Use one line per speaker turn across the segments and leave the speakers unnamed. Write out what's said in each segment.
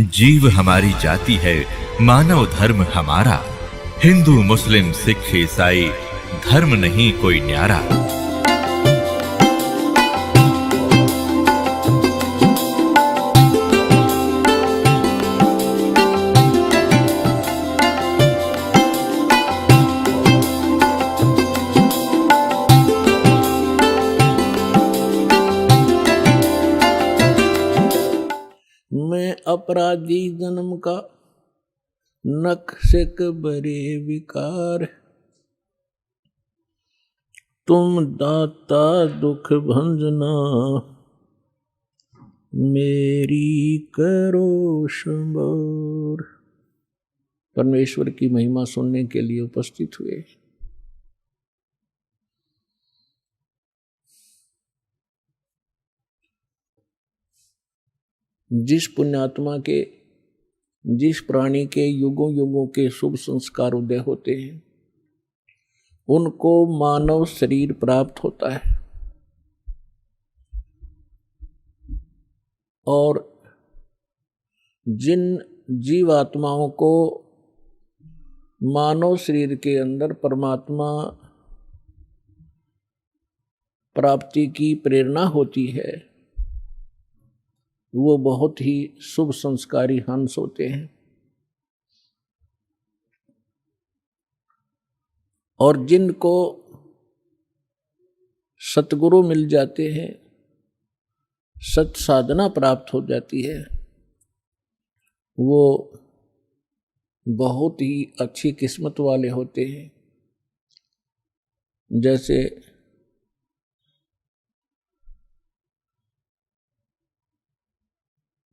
जीव हमारी जाति है, मानव धर्म हमारा। हिंदू मुस्लिम सिख ईसाई धर्म नहीं कोई न्यारा।
मैं अपराधी जन्म का नख से बरे विकार, तुम दाता दुख भंजना मेरी करो संभार। परमेश्वर की महिमा सुनने के लिए उपस्थित हुए। जिस पुण्यात्मा के, जिस प्राणी के युगों युगों के शुभ संस्कार उदय होते हैं, उनको मानव शरीर प्राप्त होता है। और जिन जीवात्माओं को मानव शरीर के अंदर परमात्मा प्राप्ति की प्रेरणा होती है, वो बहुत ही शुभ संस्कारी हंस होते हैं। और जिनको सतगुरु मिल जाते हैं, सत साधना प्राप्त हो जाती है, वो बहुत ही अच्छी किस्मत वाले होते हैं। जैसे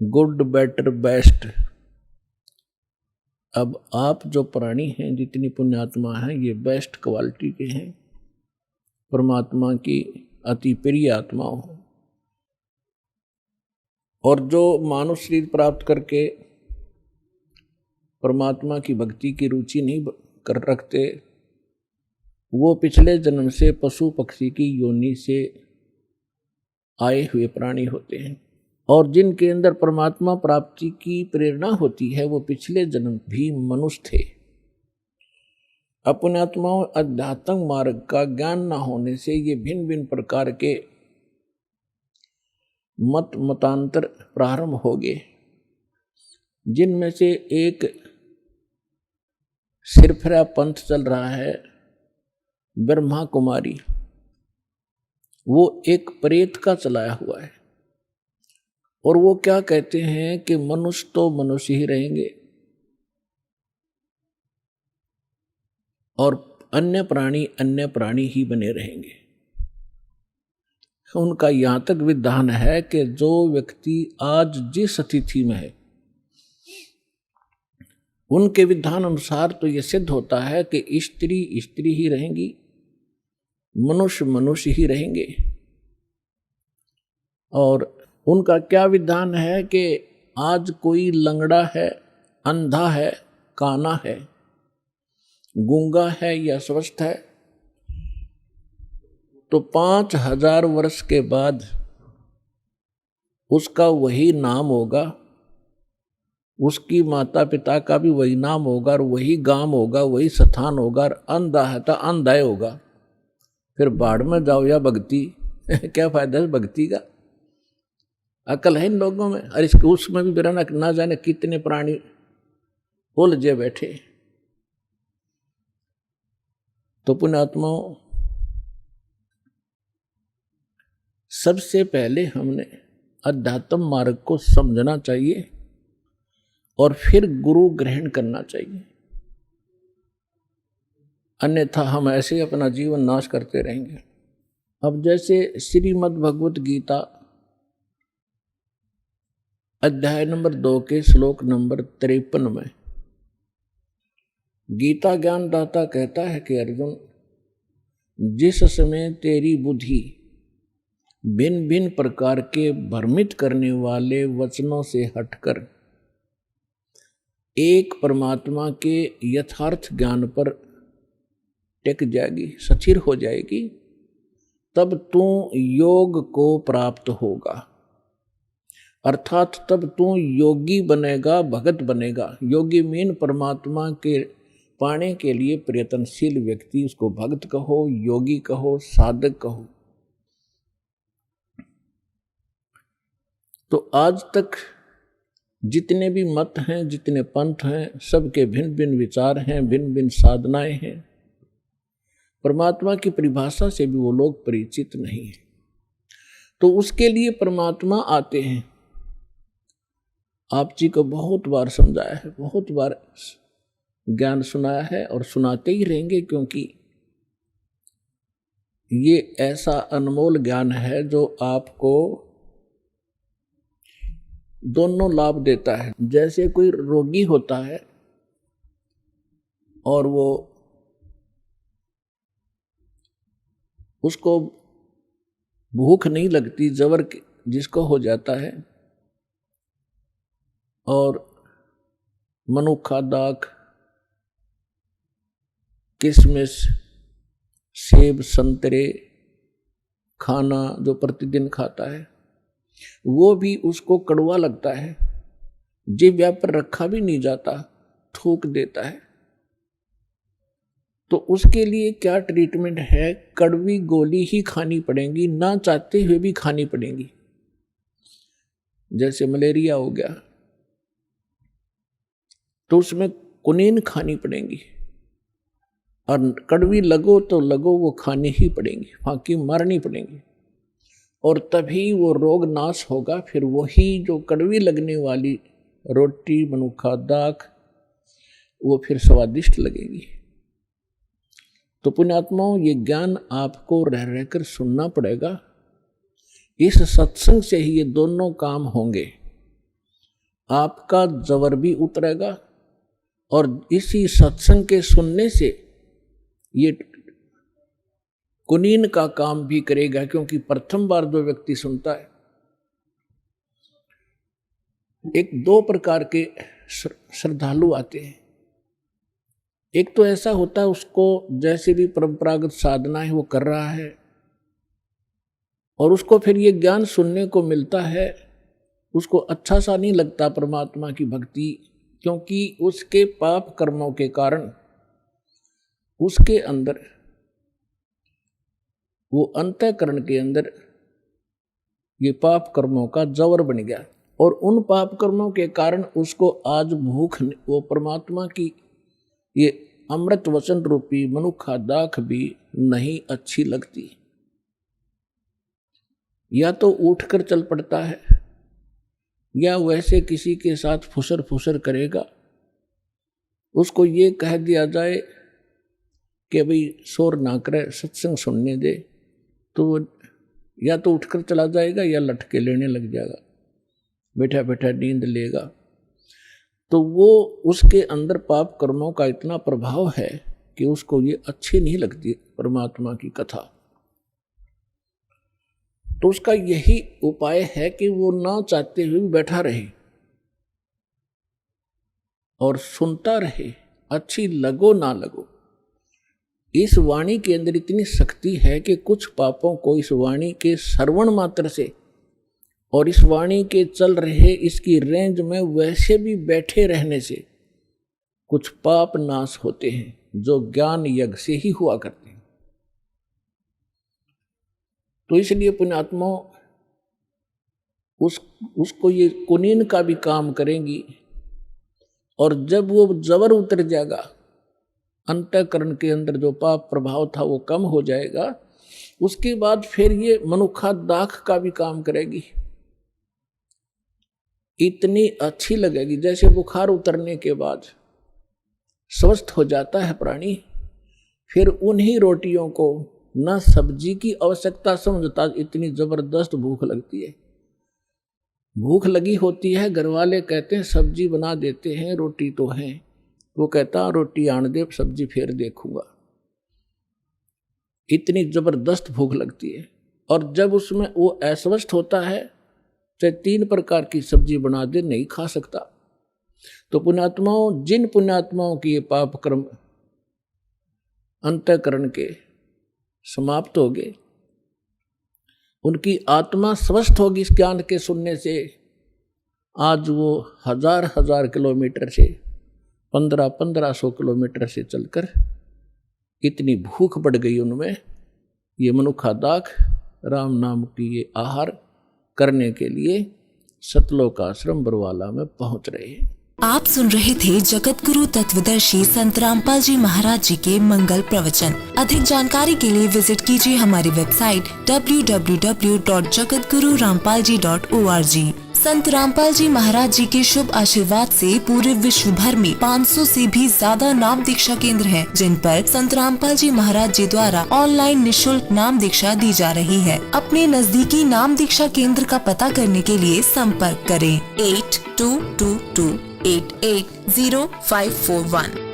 गुड बेटर बेस्ट। अब आप जो प्राणी हैं, जितनी पुण्यात्मा हैं, ये बेस्ट क्वालिटी के हैं, परमात्मा की अति प्रिय आत्माओं। और जो मानव शरीर प्राप्त करके परमात्मा की भक्ति की रुचि नहीं कर रखते, वो पिछले जन्म से पशु पक्षी की योनि से आए हुए प्राणी होते हैं। और जिनके अंदर परमात्मा प्राप्ति की प्रेरणा होती है, वो पिछले जन्म भी मनुष्य थे। अपनात्माओं अध्यात्म मार्ग का ज्ञान न होने से ये भिन्न भिन्न प्रकार के मतांतर प्रारंभ हो गए, जिनमें से एक सिरफिरा पंथ चल रहा है, ब्रह्मा कुमारी। वो एक प्रेत का चलाया हुआ है। और वो क्या कहते हैं कि मनुष्य तो मनुष्य ही रहेंगे और अन्य प्राणी ही बने रहेंगे। उनका यहां तक विधान है कि जो व्यक्ति आज जिस स्थिति में है, उनके विधान अनुसार तो यह सिद्ध होता है कि स्त्री स्त्री ही रहेंगी, मनुष्य मनुष्य ही रहेंगे। और उनका क्या विधान है कि आज कोई लंगड़ा है, अंधा है, काना है, गूंगा है या स्वस्थ है, तो 5000 वर्ष के बाद उसका वही नाम होगा, उसकी माता पिता का भी वही नाम होगा, और वही गांव होगा, वही स्थान होगा, और अंधा है तो अंधा ही होगा। फिर बाढ़ में जाओ या भक्ति क्या फायदा है भक्ति का? अकल है इन लोगों में। और इसके उसमें भी बिना ना जाने कितने प्राणी उलझे बैठे। तो पुण्यात्माओं, सबसे पहले हमने अध्यात्म मार्ग को समझना चाहिए और फिर गुरु ग्रहण करना चाहिए। अन्यथा हम ऐसे ही अपना जीवन नाश करते रहेंगे। अब जैसे श्रीमद् भगवत गीता अध्याय नंबर 2 के श्लोक नंबर 53 में गीता ज्ञानदाता कहता है कि अर्जुन, जिस समय तेरी बुद्धि भिन्न भिन्न प्रकार के भ्रमित करने वाले वचनों से हटकर एक परमात्मा के यथार्थ ज्ञान पर टिक जाएगी, स्थिर हो जाएगी, तब तू योग को प्राप्त होगा। अर्थात तब तू योगी बनेगा, भगत बनेगा। योगी मीन परमात्मा के पाने के लिए प्रयत्नशील व्यक्ति, उसको भक्त कहो, योगी कहो, साधक कहो। तो आज तक जितने भी मत हैं, जितने पंथ हैं, सबके भिन्न भिन्न विचार हैं, भिन्न भिन्न साधनाएं हैं। परमात्मा की परिभाषा से भी वो लोग परिचित नहीं है। तो उसके लिए परमात्मा आते हैं। आप जी को बहुत बार समझाया है, बहुत बार ज्ञान सुनाया है और सुनाते ही रहेंगे, क्योंकि ये ऐसा अनमोल ज्ञान है जो आपको दोनों लाभ देता है। जैसे कोई रोगी होता है और वो उसको भूख नहीं लगती, जबर जिसको हो जाता है, और मनुक्खा, दाख, किशमिश, सेब, संतरे खाना जो प्रतिदिन खाता है, वो भी उसको कड़वा लगता है, जिह्वा पर रखा भी नहीं जाता, थूक देता है। तो उसके लिए क्या ट्रीटमेंट है? कड़वी गोली ही खानी पड़ेगी, ना चाहते हुए भी खानी पड़ेगी। जैसे मलेरिया हो गया तो उसमें कुनीन खानी पड़ेगी, और कड़वी लगो तो लगो, वो खानी ही पड़ेगी, फांकी मारनी पड़ेगी, और तभी वो रोग नाश होगा। फिर वही जो कड़वी लगने वाली रोटी, मनुक्खा, दाख, वो फिर स्वादिष्ट लगेगी। तो पुण्यात्माओं, ये ज्ञान आपको रह रहकर सुनना पड़ेगा। इस सत्संग से ही ये दोनों काम होंगे। आपका जबर भी उतरेगा और इसी सत्संग के सुनने से ये कुनीन का काम भी करेगा, क्योंकि प्रथम बार जो व्यक्ति सुनता है, एक दो प्रकार के श्रद्धालु आते हैं। एक तो ऐसा होता है, उसको जैसे भी परंपरागत साधना है वो कर रहा है, और उसको फिर ये ज्ञान सुनने को मिलता है, उसको अच्छा सा नहीं लगता परमात्मा की भक्ति, क्योंकि उसके पाप कर्मों के कारण उसके अंदर, वो अंतःकरण के अंदर ये पाप कर्मों का जवर बन गया, और उन पाप कर्मों के कारण उसको आज भूख, वो परमात्मा की ये अमृत वचन रूपी मनुक्खा दाख भी नहीं अच्छी लगती। या तो उठकर चल पड़ता है, या वैसे किसी के साथ फुसर फुसर करेगा। उसको ये कह दिया जाए कि भाई शोर ना करे, सत्संग सुनने दे, तो या तो उठकर चला जाएगा या लटके लेने लग जाएगा, बैठा बैठा नींद लेगा। तो वो उसके अंदर पाप कर्मों का इतना प्रभाव है कि उसको ये अच्छी नहीं लगती परमात्मा की कथा। तो उसका यही उपाय है कि वो ना चाहते हुए भी बैठा रहे और सुनता रहे, अच्छी लगो ना लगो। इस वाणी के अंदर इतनी शक्ति है कि कुछ पापों को इस वाणी के श्रवण मात्र से और इस वाणी के चल रहे इसकी रेंज में वैसे भी बैठे रहने से कुछ पाप नाश होते हैं, जो ज्ञान यज्ञ से ही हुआ करते हैं। तो इसलिए पुण्यात्मा उसको ये कुनीन का भी काम करेंगी, और जब वो जबर उतर जाएगा, अंतःकरण के अंदर जो पाप प्रभाव था वो कम हो जाएगा, उसके बाद फिर ये मनुक्खा दाख का भी काम करेगी। इतनी अच्छी लगेगी, जैसे बुखार उतरने के बाद स्वस्थ हो जाता है प्राणी, फिर उन्हीं रोटियों को न सब्जी की आवश्यकता समझता, इतनी जबरदस्त भूख लगती है। भूख लगी होती है, घर वाले कहते हैं सब्जी बना देते हैं, रोटी तो है, वो कहता रोटी आन दे, सब्जी फिर देखूंगा। इतनी जबरदस्त भूख लगती है, और जब उसमें वो अस्वस्थ होता है, चाहे 3 प्रकार की सब्जी बना दे, नहीं खा सकता। तो पुण्यात्माओं, जिन पुण्यात्माओं की ये पाप कर्म अंतःकरण के समाप्त हो गए, उनकी आत्मा स्वस्थ होगी इस ज्ञान के सुनने से, आज वो हजार हजार किलोमीटर से 1500 किलोमीटर से चलकर इतनी भूख बढ़ गई उनमें, ये मनुखादाक राम नाम की ये आहार करने के लिए सतलोक आश्रम बरवाला में पहुंच रहे हैं।
आप सुन रहे थे जगत गुरु तत्वदर्शी संत रामपाल जी महाराज जी के मंगल प्रवचन। अधिक जानकारी के लिए विजिट कीजिए हमारी वेबसाइट www.jagatgururampalji.org। संत रामपाल जी महाराज जी के शुभ आशीर्वाद से पूरे विश्व भर में 500 से भी ज्यादा नाम दीक्षा केंद्र हैं, जिन पर संत रामपाल जी महाराज जी द्वारा ऑनलाइन निशुल्क नाम दीक्षा दी जा रही है। अपने नजदीकी नाम दीक्षा केंद्र का पता करने के लिए संपर्क करें 8222880541।